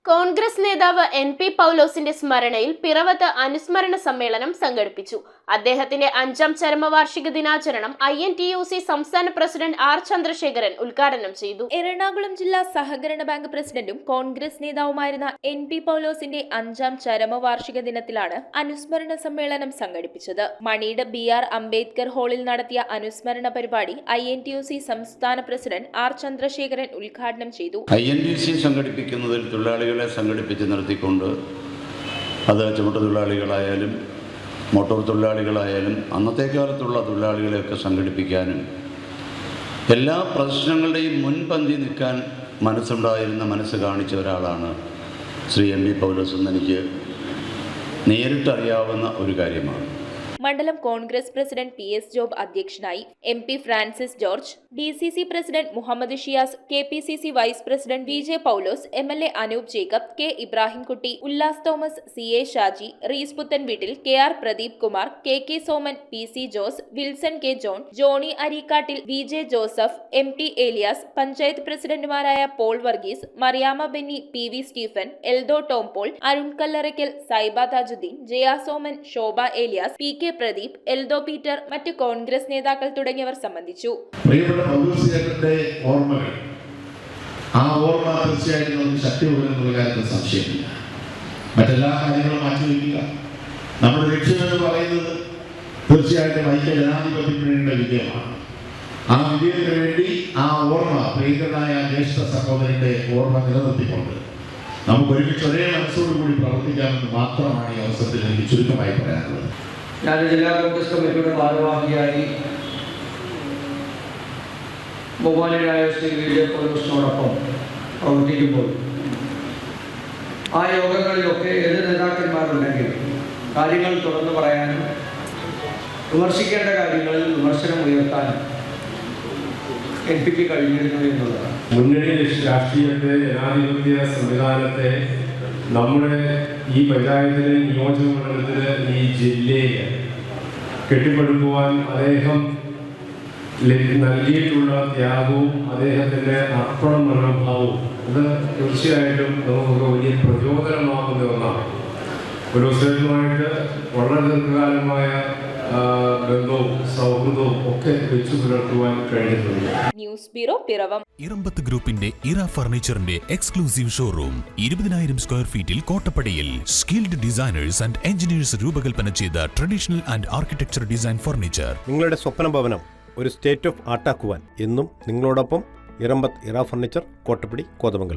കോൺഗ്രസ് നേതാവ് NP പൗലോസിന്റെ സ്മരണയിൽ പിറവത്ത് അനുസ്മരണ സമ്മേളനം സംഘടിപ്പിച്ചു. അദ്ദേഹത്തിന്റെ 5ാം ചരമവാർഷിക ദിനാചരണം INTUC സംസ്ഥാന പ്രസിഡന്റ് R ചന്ദ്രശേഖരൻ ഉദ്ഘാടനം ചെയ്തു. എറണാകുളം ജില്ലാ സഹകരണ ബാങ്ക് പ്രസിഡന്റും കോൺഗ്രസ് നേതാവുമായിരുന്ന NP പൗലോസിന്റെ 5ാം ചരമവാർഷിക ദിനത്തിലാണ് അനുസ്മരണ സമ്മേളനം സംഘടിപ്പിച്ചത്. മണിയുടെ BR അംബേദ്കർ ഹാളിൽ നടത്തിയ അനുസ്മരണ പരിപാടി INTUC സംസ്ഥാന പ്രസിഡന്റ് R ചന്ദ്രശേഖരൻ ഉദ്ഘാടനം ചെയ്തു. INTUC സംഘടിപ്പിക്കുന്നതിൽ തൊഴിലാളികളെ സംഘടിപ്പിച്ച് നിർത്തിക്കൊണ്ട് അത് ചുമട്ടുതൊഴിലാളികളായാലും മോട്ടോർ തൊഴിലാളികളായാലും അന്നത്തെ കാലത്തുള്ള തൊഴിലാളികളെയൊക്കെ സംഘടിപ്പിക്കാനും എല്ലാ പ്രശ്നങ്ങളുടെയും മുൻപന്തി നിൽക്കാൻ മനസ്സ് കാണിച്ച ഒരാളാണ് ശ്രീ NP പൗലോസ് എന്ന് എനിക്ക് നേരിട്ടറിയാവുന്ന ഒരു കാര്യമാണ്. മണ്ഡലം കോൺഗ്രസ് പ്രസിഡന്റ് PS ജോബ് അധ്യക്ഷനായി, MP Francis George, DCC president Muhammad Shiyas, KPCC vice president VJ Paulose, MLA Anoop Jacob, K Ibrahimkutty, Ullas Thomas, CA Shaji, Rees Puthenveettil, KR Pradeep Kumar, KK Soman, PC Jose, Wilson K John, Johny Areekkattil, VJ Joseph, MT Elias, panchayat പ്രസിഡന്റുമാരായ Paul Varghese, Mariyamma Benny, PV Stephen, Eldho Tom Paul, Arun Kallarakkal, Saiba Thajudheen, Jaya Soman, Shobha Elias, PK Pradeep, Eldho Peter, മറ്റ് കോൺഗ്രസ് നേതാക്കൾ തുടങ്ങിയവർ സംബന്ധിച്ചു. ഓർമ്മകൾ ആ ഓർമ്മ തീർച്ചയായിട്ടും നമുക്ക് ശക്തി കൊടുക്കുന്ന കാര്യത്തിൽ സംശയമില്ല. മറ്റെല്ലാ കാര്യങ്ങളും മാറ്റിവെക്കുക. നമ്മുടെ ലക്ഷ്യം എന്ന് പറയുന്നത് തീർച്ചയായിട്ടും ഐക്യ ജനാധിപത്യത്തിനുള്ള വിജയമാണ്. ആ വിജയത്തിന് വേണ്ടി ആ ഓർമ്മ, പ്രിയങ്കരനായ ജ്യേഷ്ഠ സഹോദരന്റെ ഓർമ്മ നിലനിർത്തിക്കൊണ്ട് നമുക്ക് ഒരുമിച്ച് ഒരേ മനസ്സോടുകൂടി പ്രവർത്തിക്കാമെന്ന് മാത്രമാണ് ഈ അവസരത്തിൽ എനിക്ക് ചുരുക്കമായി പറയാനുള്ളത്. ഞാൻ ജില്ലാ കോൺഗ്രസ് കമ്മിറ്റിയുടെ ഭാരവാഹിയായി ബഹുമാന്യനായ ശ്രീ VJ പൗലോസിനോടൊപ്പം പ്രവർത്തിക്കുമ്പോൾ ആ യോഗങ്ങളിലൊക്കെ ഏത് നേതാക്കന്മാരുണ്ടെങ്കിൽ കാര്യങ്ങൾ തുറന്നു പറയാനും വിമർശിക്കേണ്ട കാര്യങ്ങളിൽ വിമർശനം ഉയർത്താനും NPക്ക് കഴിഞ്ഞിരുന്നു എന്നുള്ളതാണ്. മുന്നണി രാഷ്ട്രീയത്തെ, ജനാധിപത്യ സംവിധാനത്തെ നമ്മുടെ ഈ പഞ്ചായത്തിലെ നിയോജക മണ്ഡലത്തിലെ ഈ ജില്ലയെ കെട്ടിപ്പടുക്കുവാൻ അദ്ദേഹം നൽകിയിട്ടുള്ള ത്യാഗവും അദ്ദേഹത്തിൻ്റെ അർപ്പണ മനോഭാവവും അത് തീർച്ചയായിട്ടും നമുക്ക് വലിയ പ്രചോദനമാകുന്ന ഒന്നാണ്. ഒരു സ്ഥലത്തുമായിട്ട് വളരെ ദീർഘകാലമായ ബന്ധവും സൗഹൃദവും ഒക്കെ വെച്ചു പുലർത്തുവാൻ കഴിഞ്ഞിട്ടുണ്ട്. News bureau, Piravom. ഇറമ്പത്ത് ഗ്രൂപ്പിന്റെ ഇറ ഫർണിച്ചറിന്റെ എക്സ്ക്ലൂസീവ് ഷോറൂം 20,000 സ്ക്വയർ ഫീറ്റിൽ കോട്ടപ്പടിയിൽ. സ്കിൽഡ് ഡിസൈനേഴ്സ് ആൻഡ് എഞ്ചിനീയേഴ്സ് രൂപകൽപ്പന ചെയ്ത traditional and architecture design furniture. നിങ്ങളുടെ സ്വപ്ന ഭവനം ഒരു സ്റ്റേറ്റ് ഓഫ് ആർട്ടാക്കുവാൻ എന്നും നിങ്ങളോടൊപ്പം ഇറമ്പത്ത് ഇറ ഫർണിച്ചർ, കോട്ടപ്പടി, കോതമംഗലം.